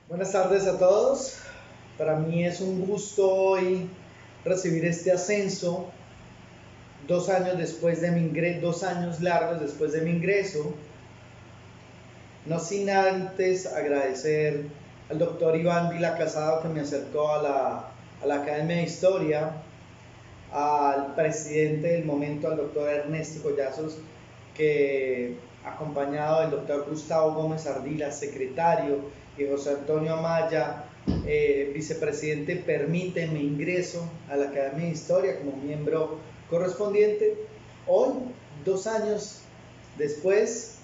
Buenas tardes a todos. Para mí es un gusto hoy recibir este ascenso 2 años después de mi ingreso, 2 años largos después de mi ingreso. No sin antes agradecer al doctor Iván Vila Casado que me acercó a la Academia de Historia, al presidente del momento, al doctor Ernesto Collazos, que acompañado del doctor Gustavo Gómez Ardila, secretario, y José Antonio Amaya, vicepresidente, permite mi ingreso a la Academia de Historia como miembro correspondiente. Hoy, 2 años después,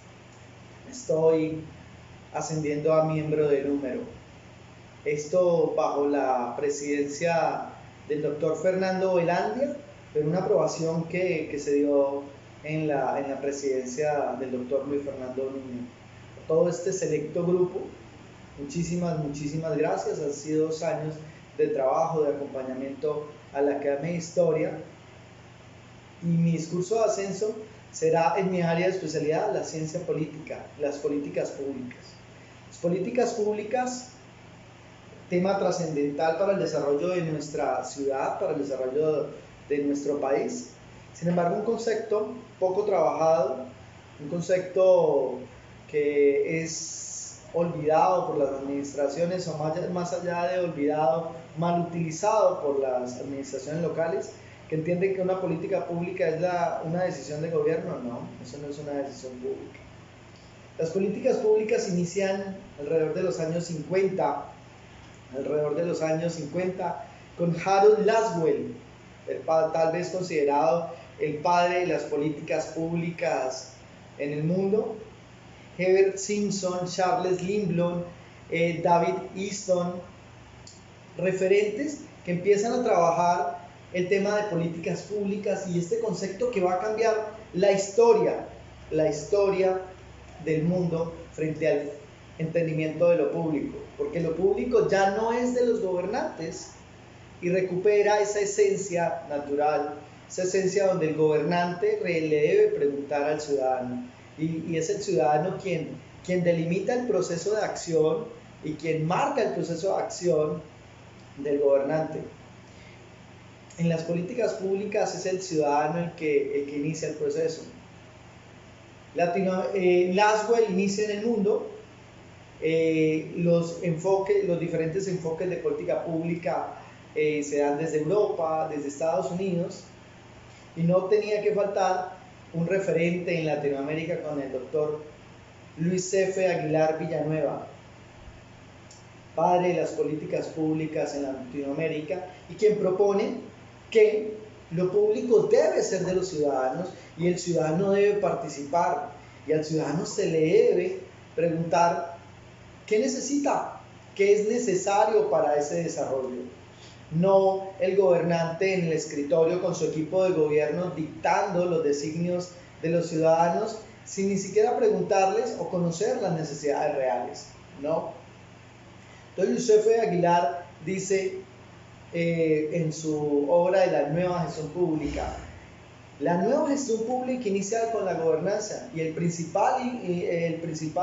estoy ascendiendo a miembro de número. Esto bajo la presidencia del doctor Fernando Velandia, pero una aprobación que se dio en la presidencia del doctor Luis Fernando Núñez. Todo este selecto grupo, muchísimas gracias. Han sido 2 años de trabajo, de acompañamiento a la Academia de Historia, y mi discurso de ascenso será en mi área de especialidad, la ciencia política, las políticas públicas. Las políticas públicas, tema trascendental para el desarrollo de nuestra ciudad, para el desarrollo de nuestro país. Sin embargo, un concepto poco trabajado, un concepto que es olvidado por las administraciones, o más allá de olvidado, mal utilizado por las administraciones locales, que entienden que una política pública es una decisión de gobierno. No, eso no es una decisión pública. Las políticas públicas inician alrededor de los años 50, con Harold Laswell, tal vez considerado el padre de las políticas públicas en el mundo. Herbert Simpson, Charles Lindblom, David Easton, referentes que empiezan a trabajar el tema de políticas públicas y este concepto que va a cambiar la historia del mundo frente al entendimiento de lo público, porque lo público ya no es de los gobernantes y recupera esa esencia natural, esa esencia donde el gobernante le debe preguntar al ciudadano, y es el ciudadano quien delimita el proceso de acción y quien marca el proceso de acción del gobernante. En las políticas públicas es el ciudadano el que inicia el proceso. Laswell inicia en el mundo los diferentes enfoques de política pública se dan desde Europa, desde Estados Unidos, y no tenía que faltar un referente en Latinoamérica con el doctor Luis F. Aguilar Villanueva, padre de las políticas públicas en Latinoamérica, y quien propone que lo público debe ser de los ciudadanos y el ciudadano debe participar, y al ciudadano se le debe preguntar qué necesita, qué es necesario para ese desarrollo. No el gobernante en el escritorio con su equipo de gobierno dictando los designios de los ciudadanos sin ni siquiera preguntarles o conocer las necesidades reales. No. Entonces José Aguilar dice en su obra de la nueva gestión pública: la nueva gestión pública inicia con la gobernanza, y el principal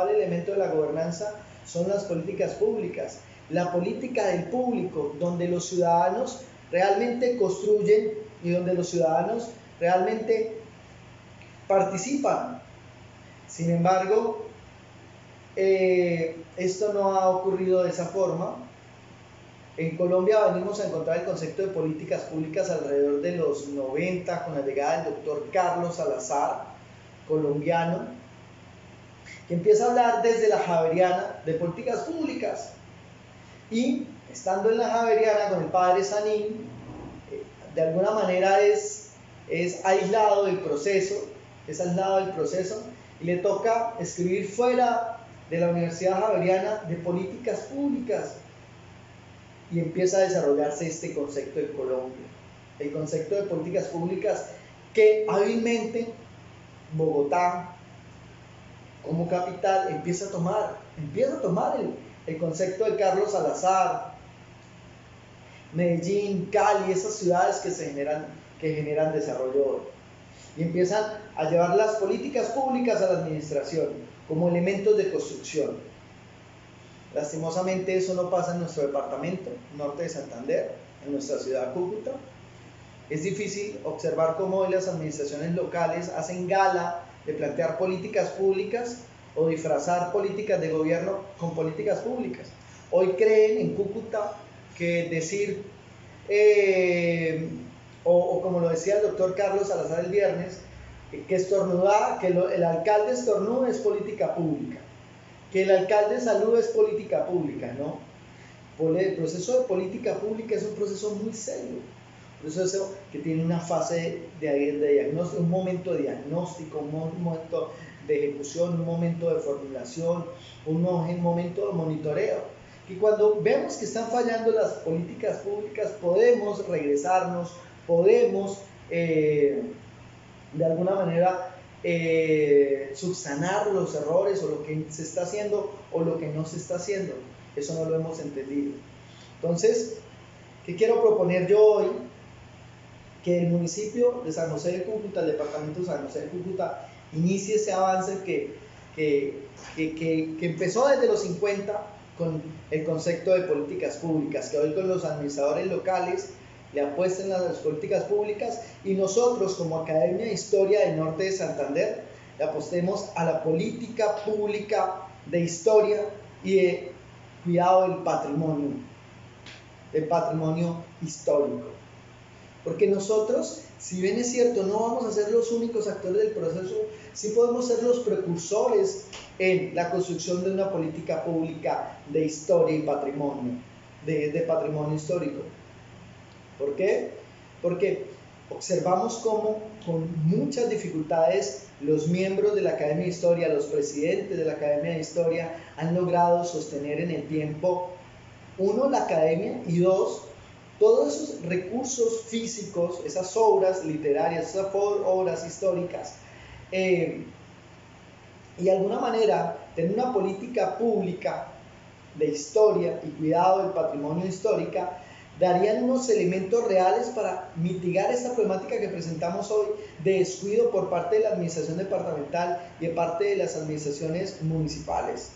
elemento de la gobernanza son las políticas públicas. La política del público, donde los ciudadanos realmente construyen y donde los ciudadanos realmente participan. Sin embargo, esto no ha ocurrido de esa forma. En Colombia venimos a encontrar el concepto de políticas públicas alrededor de los 90, con la llegada del doctor Carlos Salazar, colombiano, que empieza a hablar desde la Javeriana de políticas públicas. Y estando en la Javeriana con el padre Sanín, de alguna manera es aislado del proceso, y le toca escribir fuera de la Universidad Javeriana de políticas públicas, y empieza a desarrollarse este concepto en Colombia, el concepto de políticas públicas, que hábilmente Bogotá como capital empieza a tomar el concepto de Carlos Salazar, Medellín, Cali, esas ciudades que generan desarrollo hoy, y empiezan a llevar las políticas públicas a la administración como elementos de construcción. Lastimosamente eso no pasa en nuestro departamento, norte de Santander, en nuestra ciudad Cúcuta. Es difícil observar cómo hoy las administraciones locales hacen gala de plantear políticas públicas o disfrazar políticas de gobierno con políticas públicas. Hoy creen en Cúcuta que decir, o como lo decía el doctor Carlos Salazar el viernes, que estornudar, que el alcalde estornude es política pública, que el alcalde salude es política pública, ¿no? El proceso de política pública es un proceso muy serio, un proceso que tiene una fase de diagnóstico, un momento de diagnóstico, un momento de ejecución, un momento de formulación, un momento de monitoreo. Y cuando vemos que están fallando las políticas públicas, podemos regresarnos, podemos de alguna manera subsanar los errores o lo que se está haciendo o lo que no se está haciendo. Eso no lo hemos entendido. Entonces, ¿qué quiero proponer yo hoy? Que el municipio de San José de Cúcuta, el departamento de San José de Cúcuta, inicie ese avance que empezó desde los 50 con el concepto de políticas públicas, que hoy con los administradores locales le apuesten a las políticas públicas y nosotros como Academia de Historia del Norte de Santander le apostemos a la política pública de historia y de cuidado del patrimonio histórico. Porque nosotros, si bien es cierto, no vamos a ser los únicos actores del proceso, sí podemos ser los precursores en la construcción de una política pública de historia y patrimonio, de patrimonio histórico. ¿Por qué? Porque observamos cómo con muchas dificultades los miembros de la Academia de Historia, los presidentes de la Academia de Historia han logrado sostener en el tiempo, uno, la academia y dos, todos esos recursos físicos, esas obras literarias, esas obras históricas, y de alguna manera tener una política pública de historia y cuidado del patrimonio histórico darían unos elementos reales para mitigar esta problemática que presentamos hoy de descuido por parte de la administración departamental y de parte de las administraciones municipales.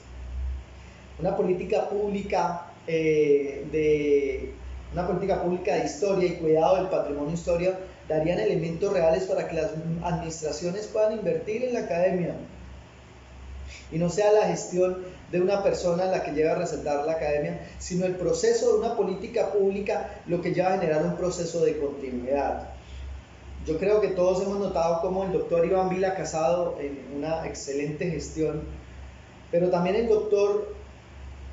Una política pública de historia y cuidado del patrimonio histórico darían elementos reales para que las administraciones puedan invertir en la academia y no sea la gestión de una persona la que llega a resaltar la academia, sino el proceso de una política pública lo que lleva a generar un proceso de continuidad. Yo creo que todos hemos notado cómo el doctor Iván Vila Casado en una excelente gestión, pero también el doctor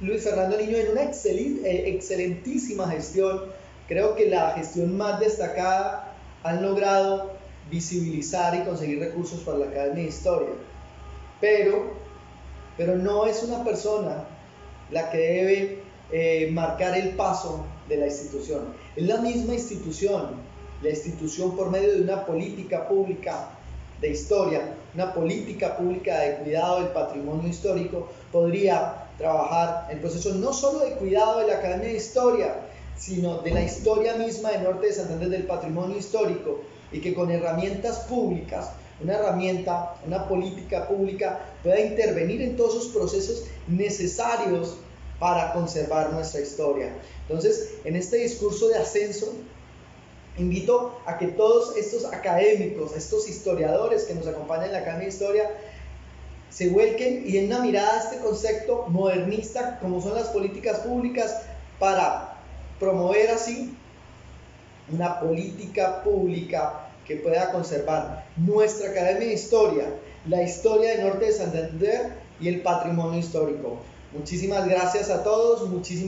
Luis Fernando Niño en una excelentísima gestión. Creo que la gestión más destacada han logrado visibilizar y conseguir recursos para la Academia de Historia, pero no es una persona la que debe marcar el paso de la institución. Es la misma institución, la institución por medio de una política pública de historia, una política pública de cuidado del patrimonio histórico, podría trabajar el proceso no solo de cuidado de la Academia de Historia, sino de la historia misma del Norte de Santander, del patrimonio histórico, y que con herramientas públicas, una política pública pueda intervenir en todos esos procesos necesarios para conservar nuestra historia. Entonces, en este discurso de ascenso, invito a que todos estos académicos, estos historiadores que nos acompañan en la Academia de Historia, se vuelquen y den una mirada a este concepto modernista como son las políticas públicas para promover así una política pública que pueda conservar nuestra Academia de Historia, la historia del Norte de Santander y el patrimonio histórico. Muchísimas gracias a todos, muchísimas